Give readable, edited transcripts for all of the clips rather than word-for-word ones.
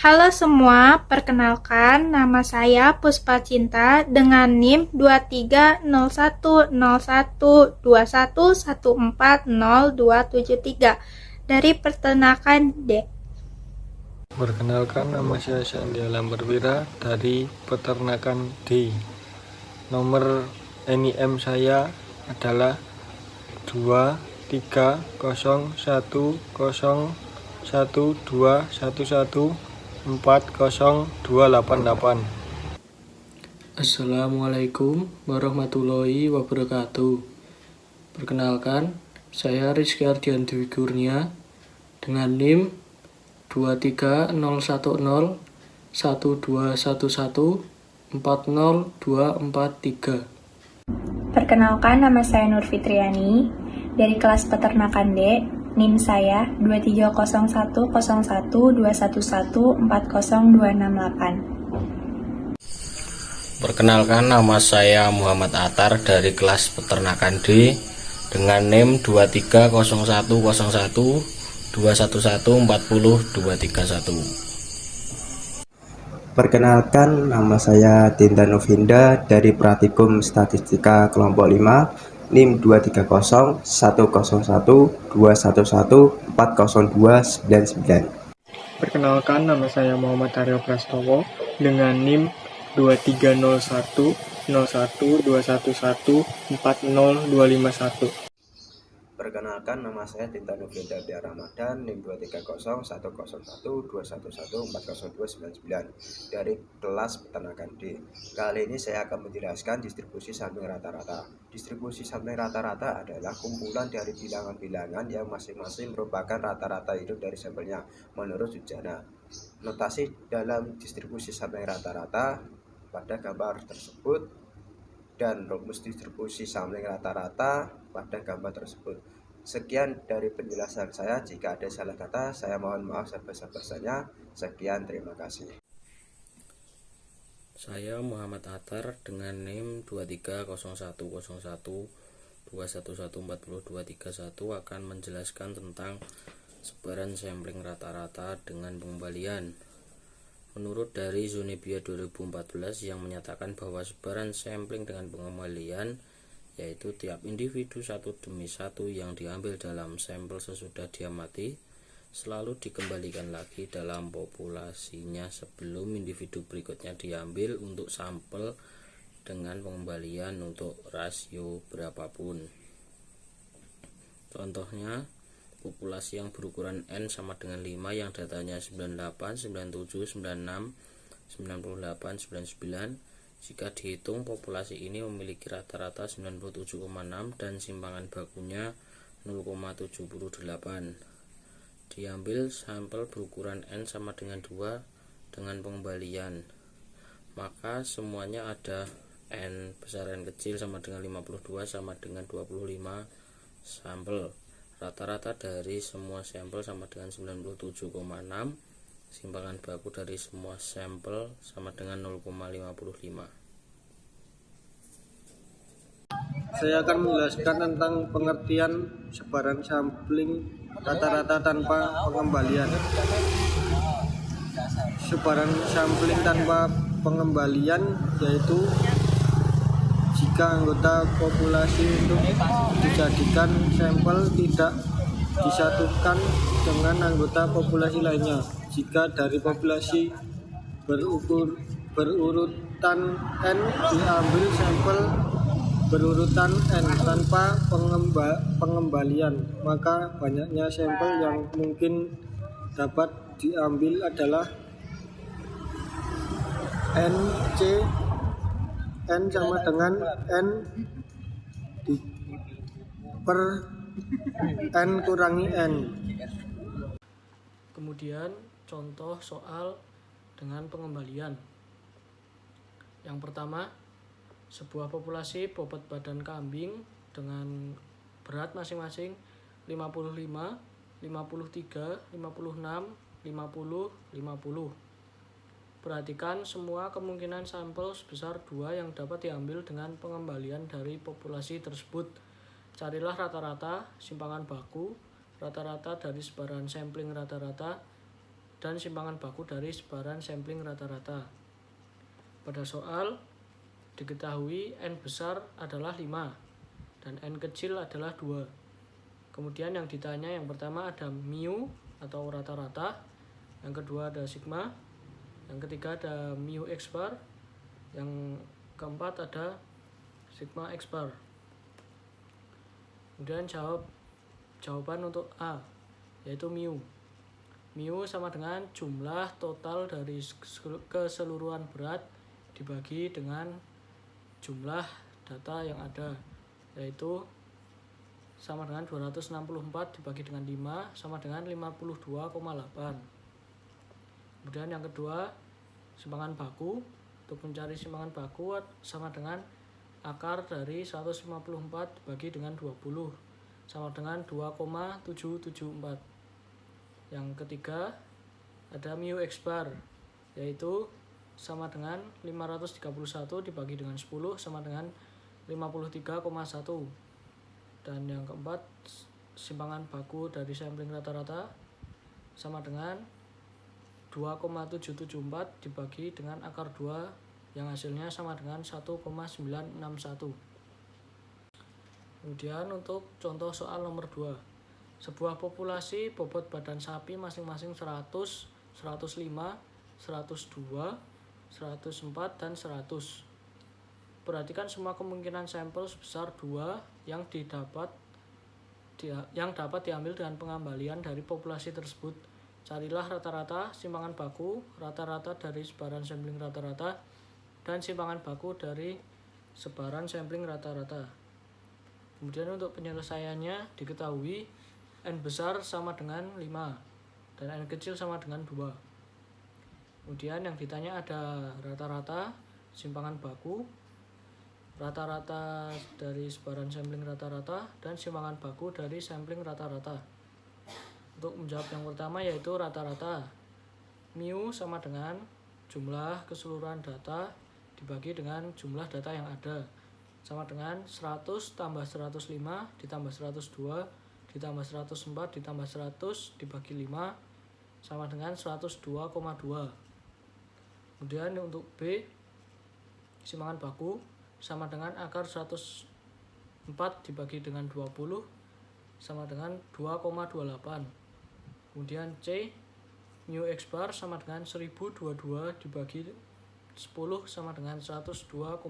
Halo semua, perkenalkan nama saya Puspa Cinta dengan NIM 23010121140273 dari Peternakan D. Perkenalkan, nama saya Sandi Alam Perwira dari Peternakan D. Nomor NIM saya adalah 2301011211402888. Assalamualaikum warahmatullahi wabarakatuh. Perkenalkan, saya Rizky Ardian Dwi Kurnia dengan NIM 23010121140243243. Perkenalkan, nama saya Nur Fitriani dari kelas Peternakan D. NIM saya 2301012114028. Perkenalkan, nama saya Muhammad Atar dari kelas Peternakan D dengan NIM 230121140231231. Perkenalkan, nama saya Dinda Novinda dari Pratikum Statistika Kelompok 5, NIM 2301112114029. Perkenalkan, nama saya Muhammad Aryo Prastowo dengan NIM 23010121140251. Perkenalkan, nama saya Dinda Novinda Bia Ramadan, NIM 2301012114029 dari kelas Peternakan D. Kali ini saya akan menjelaskan distribusi sampling rata-rata. Distribusi sampling rata-rata adalah kumpulan dari bilangan-bilangan yang masing-masing merupakan rata-rata hidup dari sampelnya menurut Sujana. Notasi dalam distribusi sampling rata-rata pada gambar tersebut dan rumus distribusi sampling rata-rata pada gambar tersebut. Sekian dari penjelasan saya. Jika ada salah kata, saya mohon maaf sebesar-besarnya. Sekian, terima kasih. Saya Muhammad Atar dengan NIM 230101211402331 akan menjelaskan tentang sebaran sampling rata-rata dengan pengembalian. Menurut dari Zonebia 2014 yang menyatakan bahwa sebaran sampling dengan pengembalian yaitu tiap individu satu demi satu yang diambil dalam sampel sesudah dia mati selalu dikembalikan lagi dalam populasinya sebelum individu berikutnya diambil untuk sampel dengan pengembalian untuk rasio berapapun. Contohnya, populasi yang berukuran N sama dengan 5 yang datanya 98, 97, 96, 98, 99. Jika dihitung, populasi ini memiliki rata-rata 97,6 dan simpangan bakunya 0,78. Diambil sampel berukuran N sama dengan 2 dengan pengembalian, maka semuanya ada N besar N kecil sama dengan 52 sama dengan 25 sampel. Rata-rata dari semua sampel sama dengan 97,6. Simpangan baku dari semua sampel sama dengan 0,55. Saya akan menjelaskan tentang pengertian sebaran sampling rata-rata tanpa pengembalian. Sebaran sampling tanpa pengembalian yaitu jika anggota populasi untuk dijadikan sampel tidak disatukan dengan anggota populasi lainnya. Jika dari populasi berurutan N diambil sampel berurutan N tanpa pengembalian, maka banyaknya sampel yang mungkin dapat diambil adalah NC. N sama dengan N per N kurangi N. Kemudian contoh soal dengan pengembalian. Yang pertama, sebuah populasi bobot badan kambing dengan berat masing-masing 55, 53, 56, 50, 50. Perhatikan semua kemungkinan sampel sebesar 2 yang dapat diambil dengan pengembalian dari populasi tersebut. Carilah rata-rata simpangan baku, rata-rata dari sebaran sampling rata-rata, dan simpangan baku dari sebaran sampling rata-rata. Pada soal diketahui N besar adalah 5 dan N kecil adalah 2. Kemudian yang ditanya yang pertama ada mu atau rata-rata, yang kedua ada sigma, yang ketiga ada mu x bar, yang keempat ada sigma x bar. Kemudian jawaban untuk A, yaitu mu. Mu sama dengan jumlah total dari keseluruhan berat dibagi dengan jumlah data yang ada, yaitu sama dengan 264 dibagi dengan 5 sama dengan 52,8. Kemudian yang kedua, simpangan baku. Untuk mencari simpangan baku sama dengan akar dari 154 dibagi dengan 20 sama dengan 2,774. Yang ketiga ada mu x bar, yaitu sama dengan 531 dibagi dengan 10 sama dengan 53,1. Dan yang keempat, simpangan baku dari sampling rata-rata sama dengan 2,774 dibagi dengan akar 2 yang hasilnya sama dengan 1,961. Kemudian untuk contoh soal nomor 2. Sebuah populasi bobot badan sapi masing-masing 100, 105, 102, 104, dan 100. Perhatikan semua kemungkinan sampel sebesar 2 yang dapat diambil dengan pengembalian dari populasi tersebut. Carilah rata-rata simpangan baku, rata-rata dari sebaran sampling rata-rata, dan simpangan baku dari sebaran sampling rata-rata. Kemudian untuk penyelesaiannya diketahui N besar sama dengan 5 dan N kecil sama dengan 2. Kemudian yang ditanya ada rata-rata simpangan baku, rata-rata dari sebaran sampling rata-rata, dan simpangan baku dari sampling rata-rata. Untuk menjawab yang pertama yaitu rata-rata. Mu sama dengan jumlah keseluruhan data dibagi dengan jumlah data yang ada, sama dengan 100 tambah 105 ditambah 102 ditambah 104 ditambah 100 dibagi 5 sama dengan 102,2. Kemudian untuk B, simpangan baku sama dengan akar 104 dibagi dengan 20 sama dengan 2,28. Kemudian C, mu x bar sama dengan 1022 dibagi 10 sama dengan 102,2.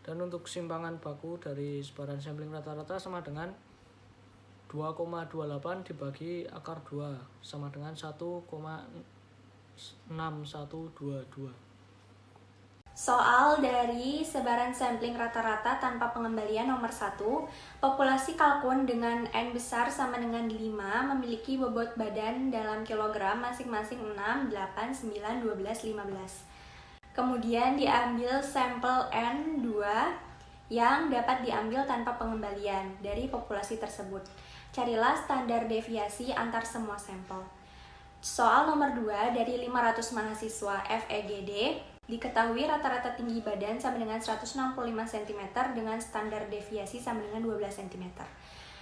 Dan untuk simpangan baku dari sebaran sampling rata-rata sama dengan 2,28 dibagi akar 2 sama dengan 1,6122. Soal dari sebaran sampling rata-rata tanpa pengembalian nomor 1, populasi kalkun dengan N besar sama dengan 5 memiliki bobot badan dalam kilogram masing-masing 6, 8, 9, 12, 15. Kemudian diambil sampel N2 yang dapat diambil tanpa pengembalian dari populasi tersebut. Carilah standar deviasi antar semua sampel. Soal nomor 2 dari 500 mahasiswa FEGD, diketahui rata-rata tinggi badan sama dengan 165 cm dengan standar deviasi sama dengan 12 cm.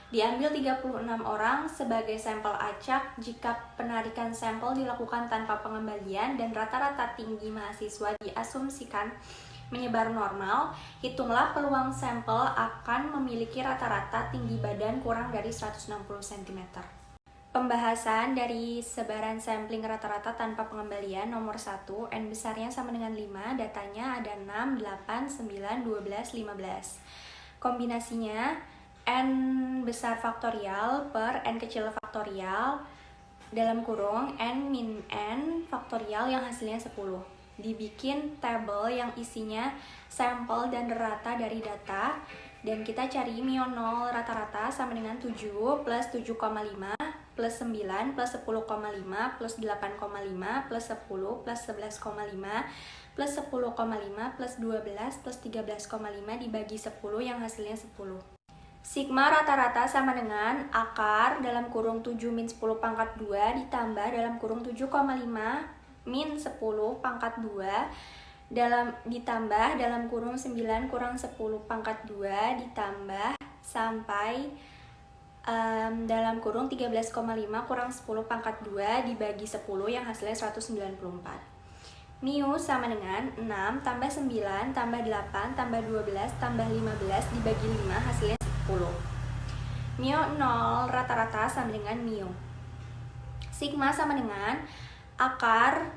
Diambil 36 orang sebagai sampel acak jika penarikan sampel dilakukan tanpa pengembalian dan rata-rata tinggi mahasiswa diasumsikan menyebar normal. Hitunglah peluang sampel akan memiliki rata-rata tinggi badan kurang dari 160 cm. Pembahasan dari sebaran sampling rata-rata tanpa pengembalian nomor 1, N besarnya sama dengan 5, datanya ada 6, 8, 9, 12, 15. Kombinasinya N besar faktorial per N kecil faktorial dalam kurung N min N faktorial yang hasilnya 10. Dibikin tabel yang isinya sampel dan rata dari data, dan kita cari mu 0 rata-rata sama dengan 7 plus 7,5 plus 9 plus 10,5 plus 8,5 plus 10 plus 11,5 plus 10,5 plus 12 plus 13,5 dibagi 10 yang hasilnya 10. Sigma rata-rata sama dengan akar dalam kurung 7 min 10 pangkat 2 ditambah dalam kurung 7,5 min 10 pangkat 2 ditambah dalam kurung 9 kurang 10 pangkat 2 ditambah sampai dalam kurung 13,5 kurang 10 pangkat 2 dibagi 10 yang hasilnya 194. Mu sama dengan 6 tambah 9 tambah 8 tambah 12 tambah 15 dibagi 5 hasilnya 10. Mu 0 rata-rata sama dengan mu. Sigma sama dengan akar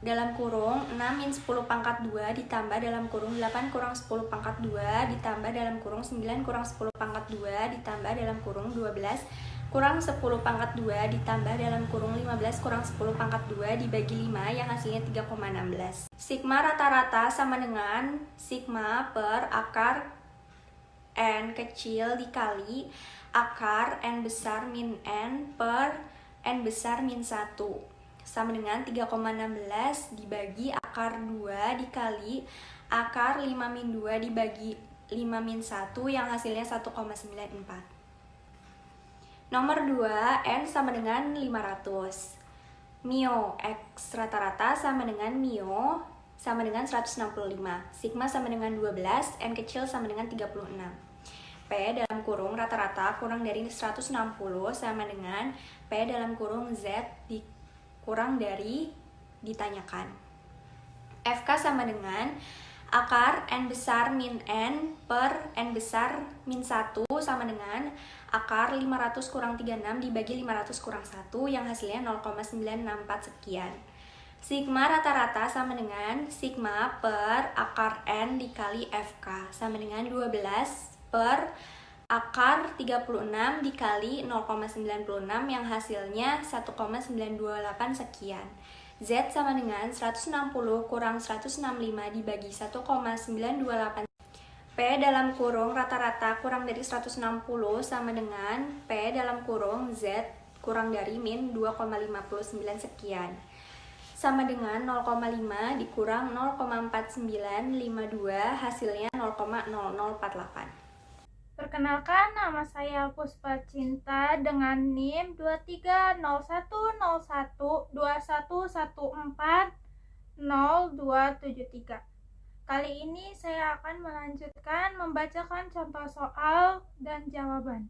dalam kurung 6 min 10 pangkat 2 ditambah dalam kurung 8 kurang 10 pangkat 2 ditambah dalam kurung 9 kurang 10 pangkat 2 ditambah dalam kurung 12 kurang 10 pangkat 2 ditambah dalam kurung 15 kurang 10 pangkat 2 dibagi 5 yang hasilnya 3,16. Sigma rata-rata sama dengan sigma per akar N kecil dikali akar N besar min N per N besar min 1 sama dengan 3,16 dibagi akar 2 dikali akar 5 min 2 dibagi 5 min 1 yang hasilnya 1,94. Nomor 2, N sama dengan 500. Mu X rata-rata sama dengan mu sama dengan 165. Sigma sama dengan 12, N kecil sama dengan 36. P dalam kurung rata-rata kurang dari 160 sama dengan P dalam kurung Z kurang dari ditanyakan. FK sama dengan akar N besar min N per N besar min 1 sama dengan akar 500 kurang 36 dibagi 500 kurang 1 yang hasilnya 0,964 sekian. Sigma rata-rata sama dengan sigma per akar N dikali FK sama dengan 12 per akar 36 dikali 0,96 yang hasilnya 1,928 sekian. Z sama dengan 160 kurang 165 dibagi 1,928. P dalam kurung rata-rata kurang dari 160 sama dengan P dalam kurung Z kurang dari min 2,59 sekian. Sama dengan 0,5 dikurang 0,4952 hasilnya 0,0048. Perkenalkan, nama saya Puspa Cinta dengan NIM 23010121140273. Kali ini saya akan melanjutkan membacakan contoh soal dan jawaban.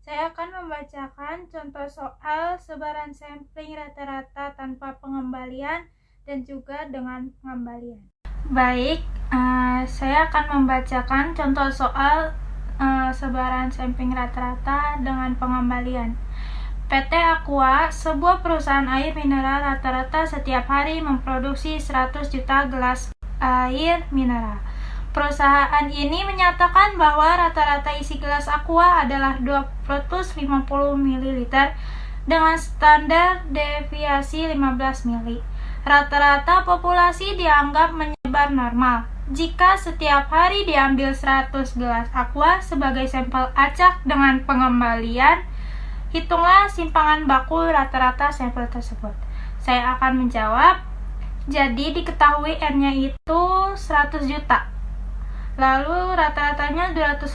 Saya akan membacakan contoh soal sebaran sampling rata-rata tanpa pengembalian dan juga dengan pengembalian. Baik, saya akan membacakan contoh soal sebaran sampling rata-rata dengan pengembalian. PT Aqua, sebuah perusahaan air mineral, rata-rata setiap hari memproduksi 100 juta gelas air mineral. Perusahaan ini menyatakan bahwa rata-rata isi gelas Aqua adalah 250 ml dengan standar deviasi 15 ml. Rata-rata populasi dianggap menyebar normal. Jika setiap hari diambil 100 gelas Aqua sebagai sampel acak dengan pengembalian, hitunglah simpangan baku rata-rata sampel tersebut. Saya akan menjawab. Jadi diketahui N-nya itu 100 juta. Lalu rata-ratanya 250,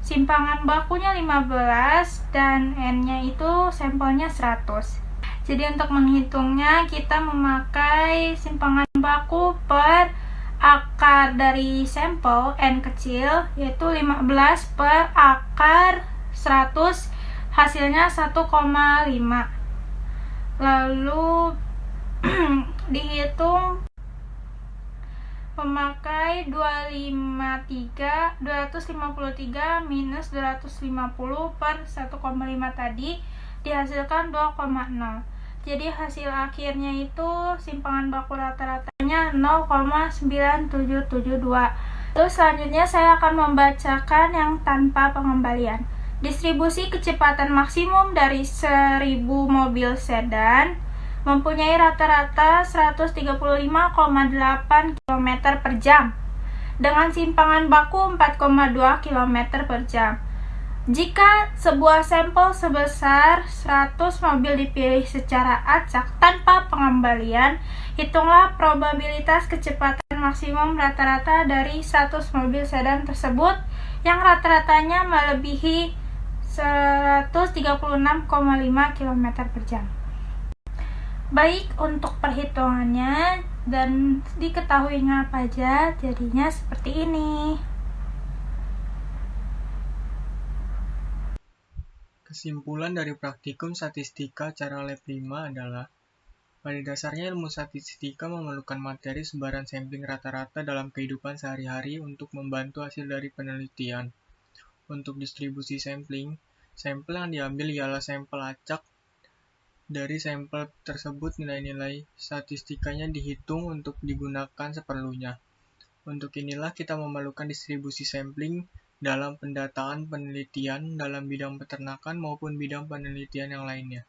simpangan bakunya 15, dan N-nya itu sampelnya 100. Jadi untuk menghitungnya kita memakai simpangan baku per akar dari sampel N kecil, yaitu 15 per akar 100, hasilnya 1,5. Lalu dihitung memakai 253 minus 250 per 1,5 tadi dihasilkan 2,0. Jadi hasil akhirnya itu simpangan baku rata-ratanya 0,9772. Lalu selanjutnya saya akan membacakan yang tanpa pengembalian. Distribusi kecepatan maksimum dari 1000 mobil sedan mempunyai rata-rata 135,8 km per jam dengan simpangan baku 4,2 km per jam. Jika sebuah sampel sebesar 100 mobil dipilih secara acak tanpa pengembalian, hitunglah probabilitas kecepatan maksimum rata-rata dari 100 mobil sedan tersebut yang rata-ratanya melebihi 136,5 km per jam. Baik, untuk perhitungannya dan diketahuinya apa aja, jadinya seperti ini. Kesimpulan dari praktikum statistika cara lab 5 adalah, pada dasarnya ilmu statistika memerlukan materi sebaran sampling rata-rata dalam kehidupan sehari-hari untuk membantu hasil dari penelitian. Untuk distribusi sampling, sampel yang diambil ialah sampel acak. Dari sampel tersebut nilai-nilai statistikanya dihitung untuk digunakan seperlunya. Untuk inilah kita memerlukan distribusi sampling dalam pendataan penelitian dalam bidang peternakan maupun bidang penelitian yang lainnya.